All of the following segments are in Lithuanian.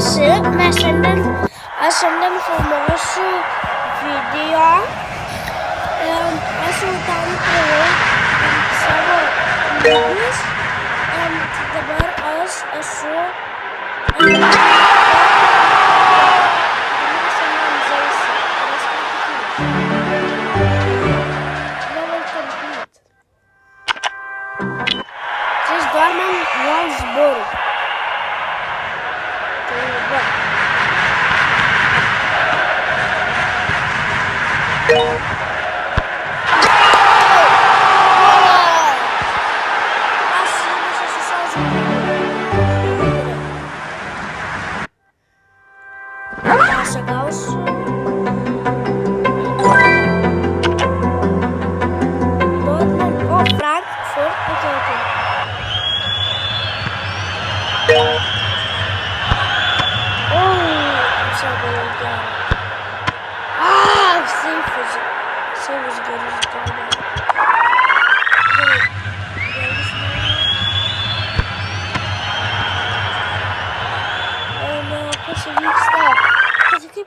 visi, aš šiandien filmuosiu video. Aš jau tam turėjau savo lygius. Dabar aš esu Dorman Wolfsburg.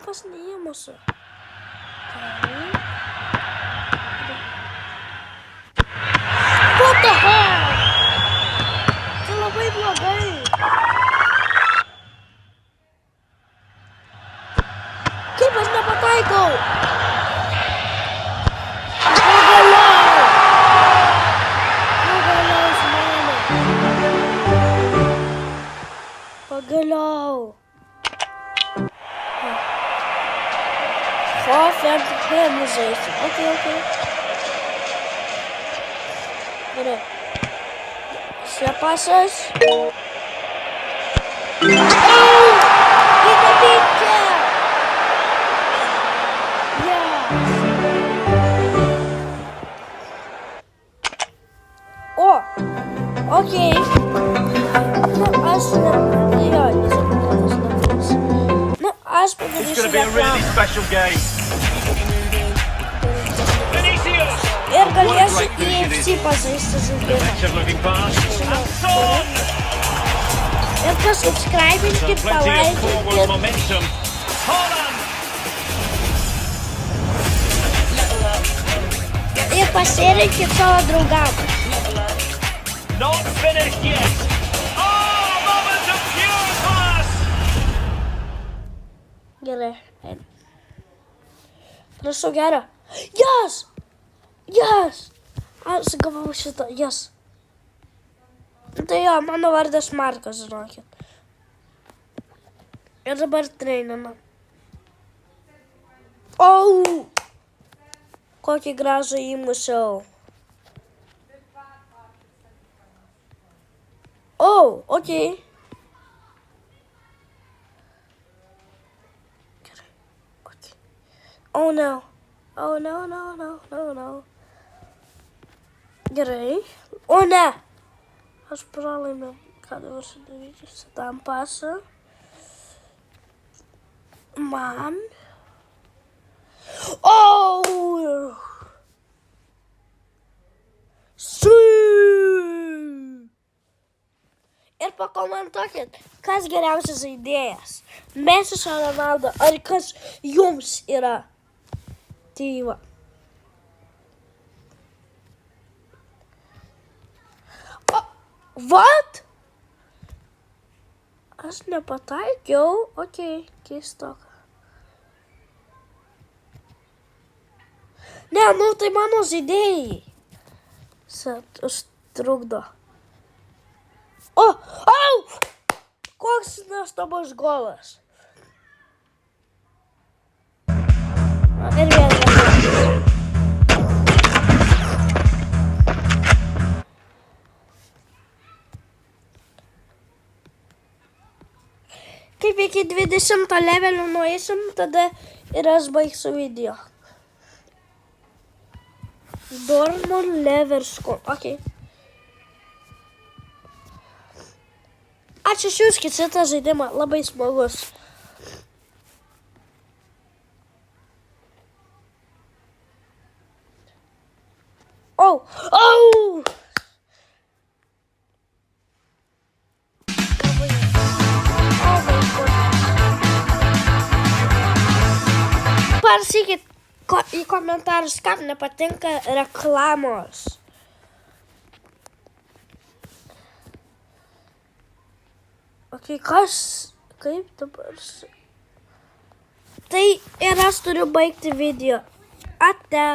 Pasnėjimuose. What the hell? Tai labai blogai. Kaip aš nepataikau? Pagaliau. Fernsehmuseum. Okay. Gerai. Pasas. Įkabinti! O! Okay. Aš padarysiu reklamą. Ir galėsiu į FC pasaisti žaidimą. Ir pasubscribinkit, palaikinkit. Ir pasirinkit savo draugam. Gerai. Prašau gerą. Yes! Aš gavau šitą, yes. Tai jo, mano vardas Markas, žinokit. Ir dabar treininu. Kokį gražų įmušiau. Okay. Gerai, okay. No. No. Gerai. Ne! Aš pralaimiau. Ką dabar sudaryti? Šitam pasą. Man. Ir pakomentuokit, kas geriausias žaidėjas. Messi ar Ronaldo, ar kas jums yra. Tai va. What? Aš nepataikiau. Okay, keistoka. Ne, tai mano žaidėjai. Užtrukdo. Koks nuostabus golas. Ir vėl. Kaip iki 20 levelio nueisim, tada ir aš baigsiu video. Dorman Leversko. Okay. Ačiū siųskit šitą žaidimą, labai smagus. Oh my God. parašykit į komentarus, kam nepatinka reklamos. Ok, kaip dabar? Tai ir aš turiu baigti video. Ate.